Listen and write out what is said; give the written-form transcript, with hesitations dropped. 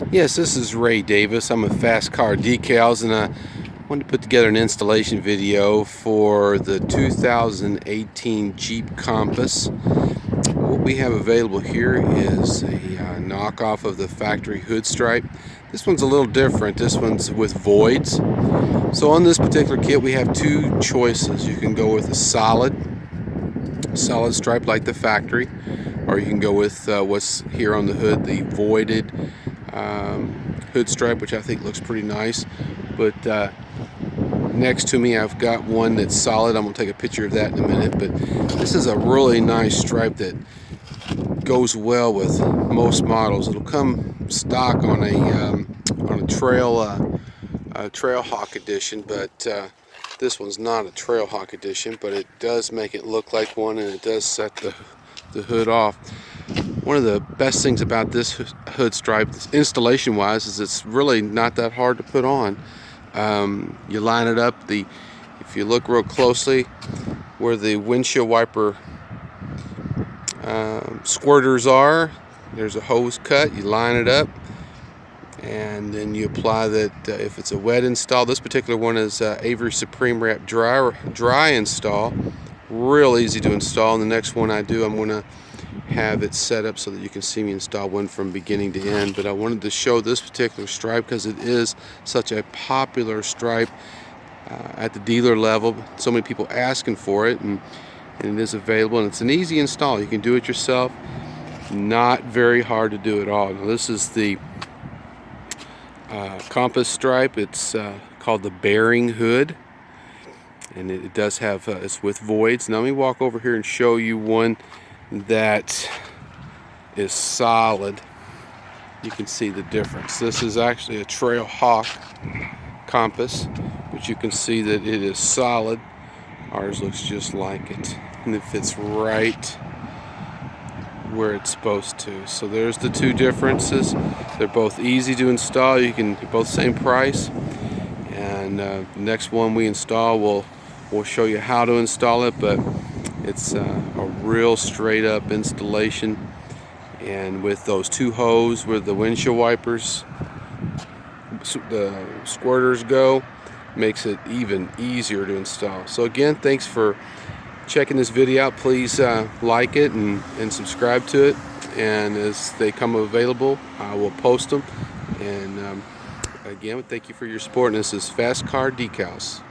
Yes, this is Ray Davis. I'm a Fast Car Decals, and I wanted to put together an installation video for the 2018 Jeep Compass. What we have available here is a knockoff of the factory hood stripe. This one's a little different. This one's with voids. So on this particular kit we have two choices. You can go with a solid stripe like the factory, or you can go with what's here on the hood, the voided hood stripe, which I think looks pretty nice. But next to me I've got one that's solid. I'm going to take a picture of that in a minute, but this is a really nice stripe that goes well with most models. It'll come stock on a Trail Hawk edition, but this one's not a Trail Hawk edition, but it does make it look like one, and it does set the hood off. One of the best things about this hood stripe, installation wise, is it's really not that hard to put on. You line it up, if you look real closely where the windshield wiper squirters are, there's a hose cut. You line it up and then you apply that. If it's a wet install, this particular one is Avery Supreme Wrap dry install. Real easy to install. And the next one I do, I'm going to have it set up so that you can see me install one from beginning to end. But I wanted to show this particular stripe because it is such a popular stripe at the dealer level. So many people asking for it, and it is available, and it's an easy install. You can do it yourself. Not very hard to do at all. Now, this is the Compass stripe. It's called the bearing hood, and it does have it's with voids. Now let me walk over here and show you one that is solid. You can see the difference. This is actually a Trail Hawk Compass, but you can see that it is solid. Ours looks just like it, and it fits right where it's supposed to. So there's the two differences. They're both easy to install. You can both same price, and the next one we install, we'll show you how to install it, but it's a real straight up installation. And with those two hoses where the windshield wipers, the squirters go, makes it even easier to install. So again, thanks for checking this video out. Please like it and subscribe to it, and as they come available I will post them. And again, thank you for your support, and this is Fast Car Decals.